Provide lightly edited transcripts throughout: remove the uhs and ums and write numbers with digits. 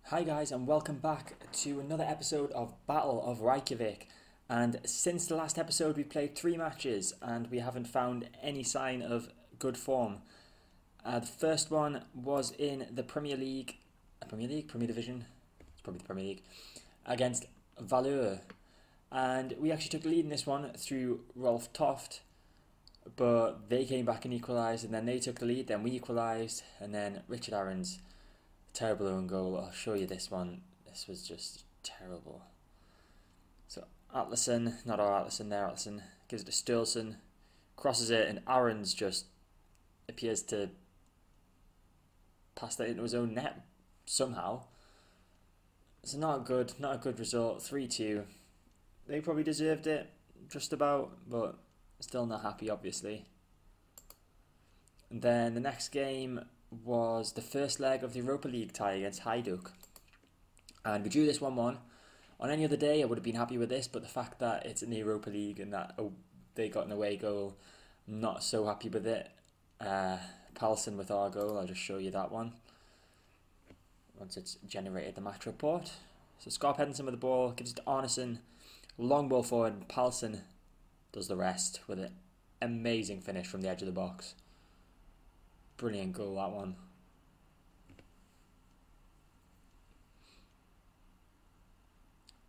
Hi guys and welcome back to another episode of Battle of Reykjavik. And since the last episode we've played 3 matches and we haven't found any sign of good form. The first one was in the Premier Division, it's probably the Premier League, against Valur. And we actually took the lead in this one through Rolf Toft, but they came back and equalised, and then they took the lead, then we equalised, and then Richard Aarons, terrible own goal. I'll show you this one. This was just terrible. So Atlason, not our Atlason there, Atlason gives it to Sturluson, crosses it, and Aarons just appears to pass that into his own net somehow. So not a good result. 3-2. They probably deserved it, just about, but still not happy, obviously. And then the next game was the first leg of the Europa League tie against Hajduk. And we drew this 1-1. On any other day, I would have been happy with this, but the fact that it's in the Europa League and that they got an away goal, I'm not so happy with it. Palsson with our goal, I'll just show you that one once it's generated the match report. So Scarp Henderson with the ball, gives it to Arneson, long ball forward, and Palsson does the rest with an amazing finish from the edge of the box. Brilliant goal, that one.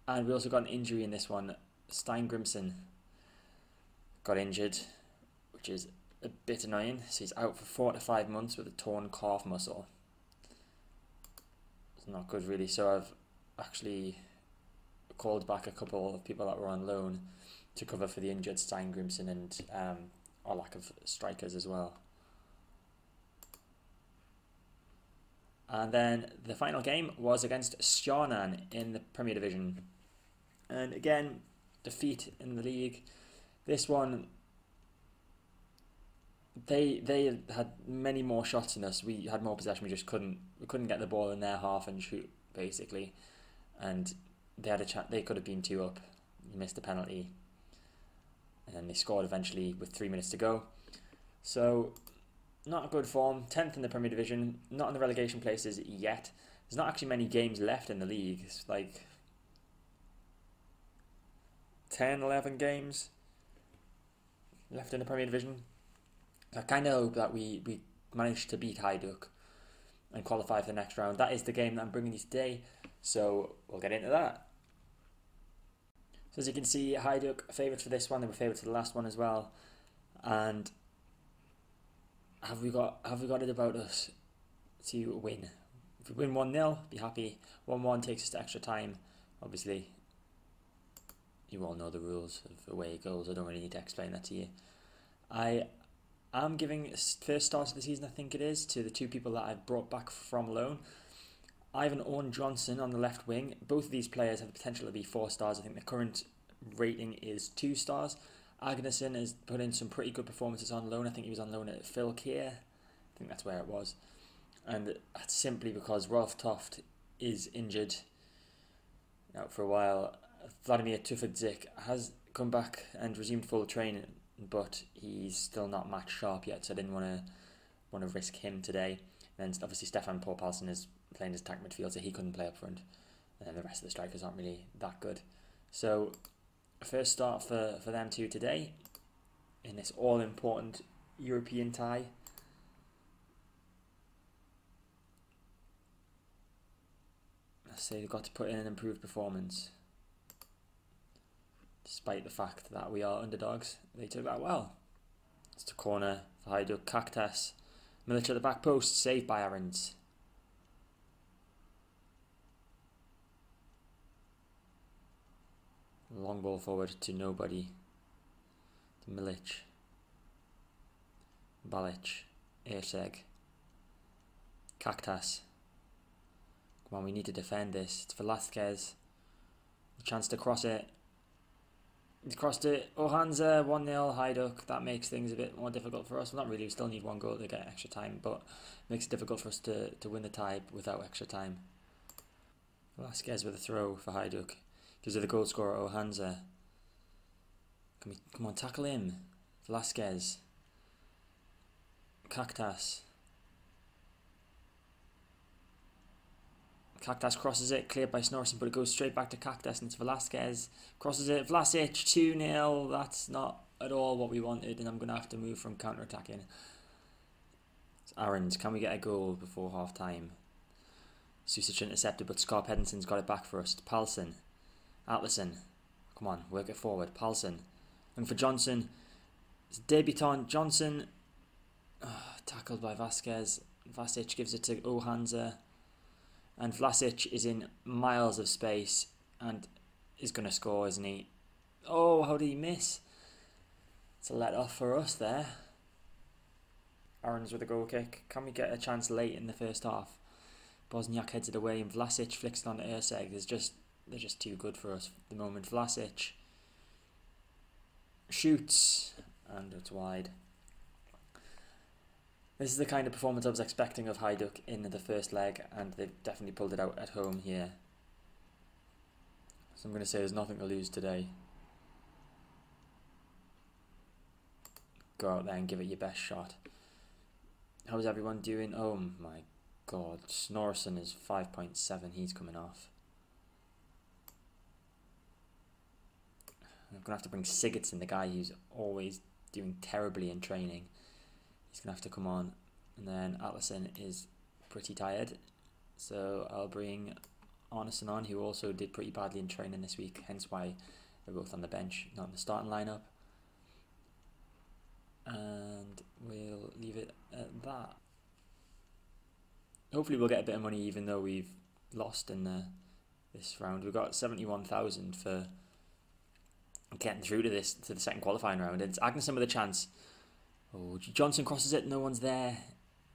And we also got an injury in this one. Stein Grimson got injured, which is a bit annoying. So he's out for 4 to 5 months with a torn calf muscle. It's not good, really. So I've actually called back a couple of people that were on loan to cover for the injured Stein Grimson and our lack of strikers as well. And then the final game was against Stjarnan in the Premier Division. And again, defeat in the league. This one, they had many more shots than us. We had more possession. We just couldn't get the ball in their half and shoot, basically. And they had a chance. They could have been 2 up. We missed the penalty, and then they scored eventually with 3 minutes to go. So not a good form. 10th in the Premier Division. Not in the relegation places yet. There's not actually many games left in the league. It's like 10, 11 games left in the Premier Division. I kind of hope that we manage to beat Hajduk and qualify for the next round. That is the game that I'm bringing you today, so we'll get into that. So as you can see, Hajduk favourites for this one. They were favourites for the last one as well. And have we got it about us to win? If we win 1-0, be happy. 1-1 takes us to extra time. Obviously, you all know the rules of away goals. I don't really need to explain that to you. I am giving first start of the season, I think it is, to the 2 people that I've brought back from loan. Ivan Orn Johnson on the left wing. Both of these players have the potential to be 4 stars. I think the current rating is 2 stars. Agnesson has put in some pretty good performances on loan. I think he was on loan at Phil Keir. I think that's where it was. And that's simply because Rolf Toft is injured, out for a while. Vladimir Tufadzik has come back and resumed full training, but he's still not match sharp yet, so I didn't want to risk him today. And then obviously Stefan Paul Palsson is playing as attack midfield, so he couldn't play up front. And then the rest of the strikers aren't really that good. So first start for them 2 today in this all-important European tie. I say they've got to put in an improved performance. Despite the fact that we are underdogs, they took that well. It's a corner for Hajduk. Cactus. Milic at the back post, saved by Aarons. Long ball forward to nobody. To Milic. Balic. Erseg. Cactus. Come on, we need to defend this. It's Velasquez. A chance to cross it. He's crossed it. Ohanza, 1-0, Hajduk. That makes things a bit more difficult for us. Well, not really. We still need 1 goal to get extra time, but it makes it difficult for us to win the tie without extra time. Velasquez with a throw for Hajduk. Gives it the goal scorer, Ohanza. Come on, tackle him. Velasquez. Cactus. Cactus crosses it, cleared by Snorson, but it goes straight back to Cactus and it's Velasquez. Crosses it, Vlasic, 2-0. That's not at all what we wanted, and I'm going to have to move from counter-attacking. It's Aarons, can we get a goal before half-time? Susic intercepted, but Scarp Hedenson's got it back for us. Palsson. Atlason. Come on, work it forward. Palsson. Looking for Johnson. It's debutant Johnson. Tackled by Vasquez. Vlasic gives it to Ohanza. And Vlasic is in miles of space and is going to score, isn't he? Oh, how did he miss? It's a let off for us there. Aarons with a goal kick. Can we get a chance late in the first half? Bosniak heads it away and Vlasic flicks it on to Erceg. They're just too good for us at the moment. Vlasic shoots and it's wide. This is the kind of performance I was expecting of Hajduk in the first leg, and they've definitely pulled it out at home here. So I'm going to say there's nothing to lose today. Go out there and give it your best shot. How's everyone doing? Oh my god, Snorson is 5.7, he's coming off. I'm going to have to bring Sigurdsson, the guy who's always doing terribly in training. He's going to have to come on. And then Atlason is pretty tired. So I'll bring Arneson on, who also did pretty badly in training this week. Hence why they're both on the bench, not in the starting lineup. And we'll leave it at that. Hopefully we'll get a bit of money even though we've lost in this round. We've got 71,000 for getting through to the second qualifying round. It's Agnesson with a chance. Oh, Johnson crosses it, no one's there,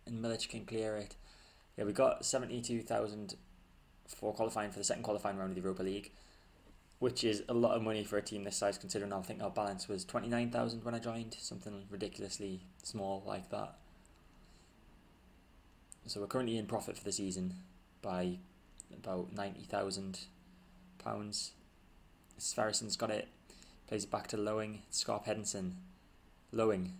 and Milic can clear it. Yeah, we got 72,000 for qualifying for the second qualifying round of the Europa League, which is a lot of money for a team this size, considering I think our balance was 29,000 when I joined, something ridiculously small like that. So we're currently in profit for the season by about £90,000. Sverrison's got it, plays it back to Lowing, Scarp Hedinson. Lowing.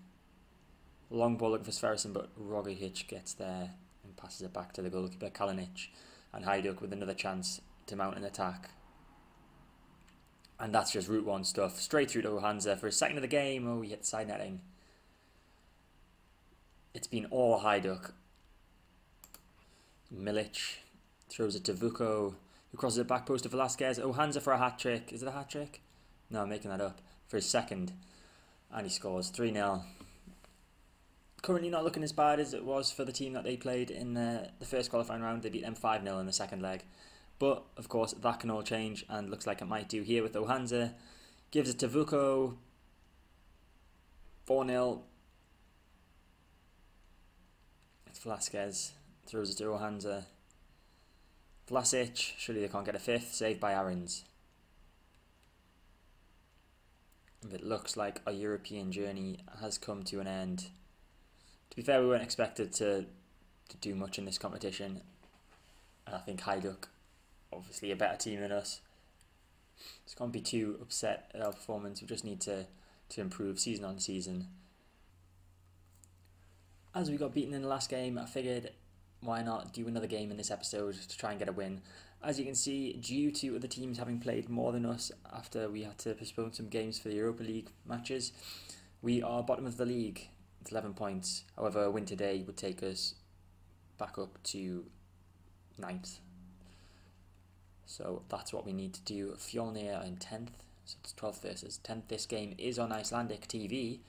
Long ball looking for Sverrisson, but Rogic gets there and passes it back to the goalkeeper Kalinic, and Hajduk with another chance to mount an attack. And that's just Route 1 stuff. Straight through to Ohanza for his second of the game. Oh, he hit the side netting. It's been all Hajduk. Milic throws it to Vuko, who crosses it back post to Velasquez. Ohanza for a hat-trick. Is it a hat-trick? No, I'm making that up. For his second. And he scores 3-0. Currently not looking as bad as it was for the team that they played in the first qualifying round. They beat them 5-0 in the second leg. But, of course, that can all change, and looks like it might do here with Ohanza. Gives it to Vuko. 4-0. It's Velasquez. Throws it to Ohanza. Vlasic. Surely they can't get a fifth. Saved by Aarons. It looks like our European journey has come to an end. To be fair, we weren't expected to do much in this competition. And I think Hajduk, obviously a better team than us. Just can't be too upset at our performance. We just need to improve season on season. As we got beaten in the last game, I figured why not do another game in this episode to try and get a win. As you can see, due to other teams having played more than us after we had to postpone some games for the Europa League matches, we are bottom of the league with 11 points. However, a win today would take us back up to 9th. So that's what we need to do. Fjolnir in 10th, so it's 12th versus 10th. This game is on Icelandic TV.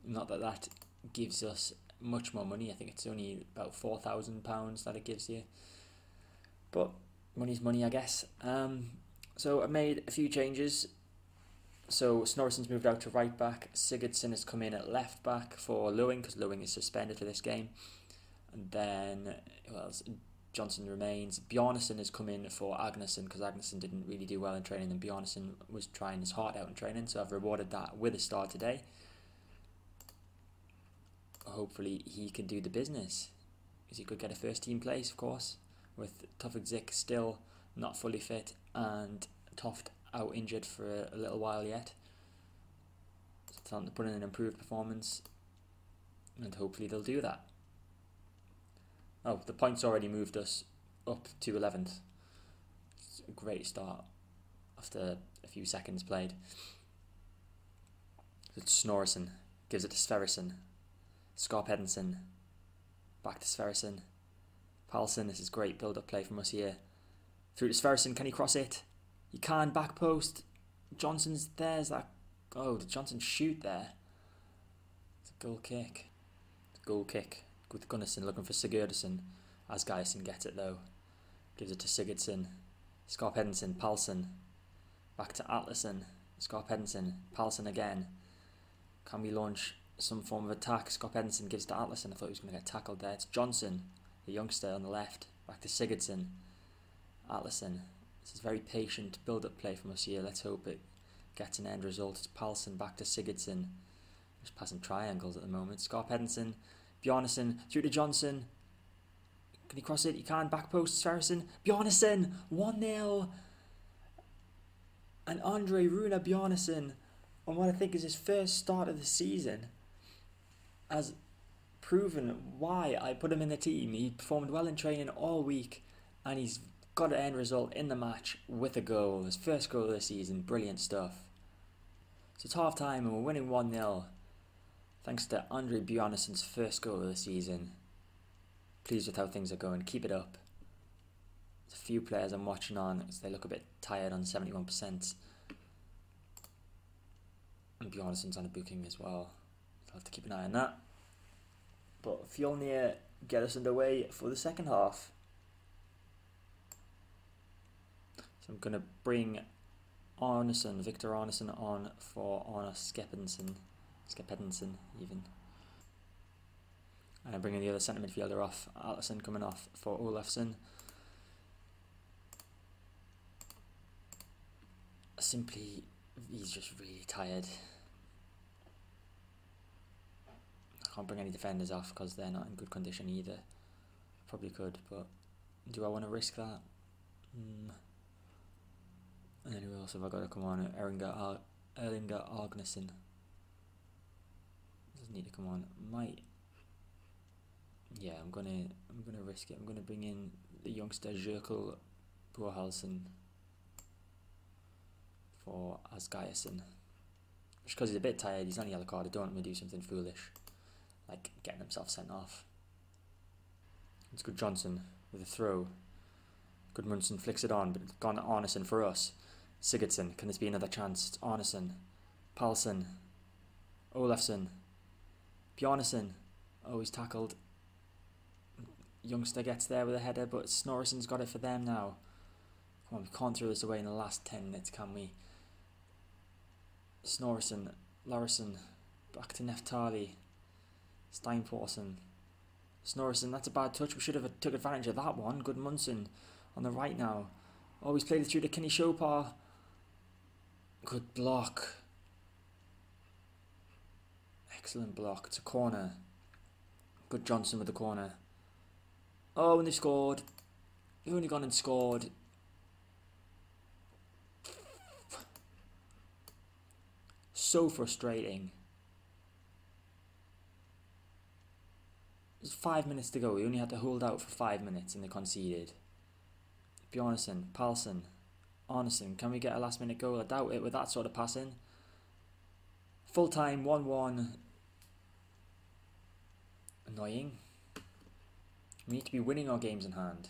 Not that that gives us much more money. I think it's only about £4,000 that it gives you. But money's money, I guess. So I made a few changes. So Snorrison's moved out to right back. Sigurdsson has come in at left back for Lowing, because Lowing is suspended for this game. And then, Johnson remains. Bjarnason has come in for Agnesson, because Agnesson didn't really do well in training, and Bjarnason was trying his heart out in training, so I've rewarded that with a start today. Hopefully he can do the business, because he could get a first team place, of course, with Tofik Zik still not fully fit and Toft out injured for a little while yet. So it's time to put in an improved performance, and hopefully they'll do that. Oh, the points already moved us up to 11th. It's a great start after a few seconds played. It's Snorrison, gives it to Sverrisson. Skarp Edinson, back to Sverrisson. Palsson, this is great build-up play from us here. Through to Sverrisson, can he cross it? He can, back post. Johnson's there, is that... Oh, did Johnson shoot there? It's a goal kick. Goal kick with Gunnarsson looking for Sigurdsson. Asgeirson gets it though. Gives it to Sigurdsson. Skarp Edinson, Palsson. Back to Atlason. Skarp Edinson, Palsson again. Can we launch some form of attack? Skarp Edinson gives to Atlason. I thought he was going to get tackled there. It's Johnson, the youngster on the left. Back to Sigurdsson. Atlason. This is very patient build-up play from us here. Let's hope it gets an end result. It's Palsson back to Sigurdsson. Just passing triangles at the moment. Skarp Edinson. Bjarnason through to Johnson. Can he cross it? He can. Back post. Sverrisson. Bjarnason. 1-0. And Andre Rune Bjarnason, on what I think is his first start of the season, has proven why I put him in the team. He performed well in training all week, and he's got an end result in the match with a goal. His first goal of the season. Brilliant stuff. So it's half time and we're winning 1-0. Thanks to Andre Bjarnason's first goal of the season. Pleased with how things are going. Keep it up. There's a few players I'm watching on because they look a bit tired on 71%. And Bjarnason's on a booking as well. I'll have to keep an eye on that. But Fjolnir get us underway for the second half. So I'm going to bring Arneson, Victor Arneson on for Arne Skeppensen even. And I'm bringing the other centre midfielder off, Allison coming off for Olafsson. Simply, he's just really tired. I can't bring any defenders off because they're not in good condition either. Probably could, but do I want to risk that? And then who else have I got to come on? Erlinger Agnesson. Doesn't need to come on. Might. Yeah, I'm gonna risk it. I'm gonna bring in the youngster Jørkel Brohalsen for Asgeirson. Just because he's a bit tired, he's on a yellow card. I don't want him to do something foolish, like getting himself sent off. It's good Johnson with a throw. Gudmundsson flicks it on, but it's gone to Arneson for us. Sigurdsson, can this be another chance? It's Arneson. Palsson. Olafsson. Bjarnason. Oh, he's tackled. Youngster gets there with a header, but Snorrison's got it for them now. Come on, we can't throw this away in the last 10 minutes, can we? Snorrison. Larison. Back to Neftali. Steinporsen. Snorrison, that's a bad touch. We should have took advantage of that one. Gudmundsson on the right now. Oh, he's played it through to Kenny Chopar. Good block. Excellent block. It's a corner. Good Johnson with the corner. Oh, and they've scored. They've only gone and scored. So frustrating. There's 5 minutes to go. We only had to hold out for 5 minutes and they conceded. Bjarnason, Palsson, Arneson. Can we get a last minute goal? I doubt it with that sort of passing. Full time, 1-1. Annoying. We need to be winning our games in hand.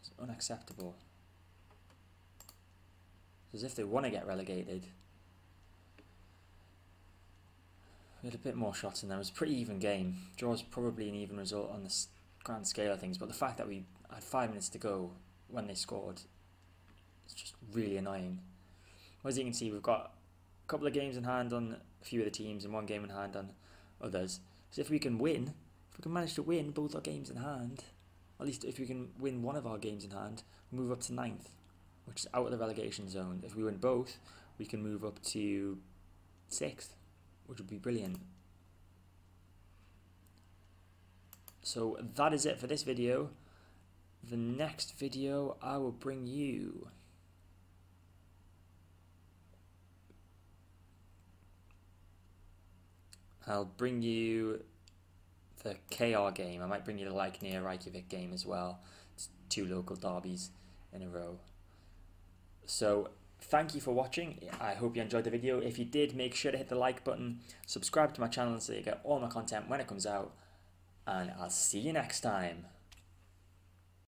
It's unacceptable. It's as if they want to get relegated. We had a bit more shots in there. It was a pretty even game. Draw's probably an even result on the grand scale of things, but the fact that we had 5 minutes to go when they scored, it's just really annoying. As you can see, we've got a couple of games in hand on a few of the teams and one game in hand on others. So if we can win, if we can manage to win both our games in hand, at least if we can win one of our games in hand, we'll move up to 9th, which is out of the relegation zone. If we win both, we can move up to 6th, which would be brilliant. So that is it for this video. The next video I will bring you the KR game. I might bring you the near Reykjavik game as well. It's 2 local derbies in a row. So thank you for watching. I hope you enjoyed the video. If you did, make sure to hit the like button, subscribe to my channel so you get all my content when it comes out, and I'll see you next time.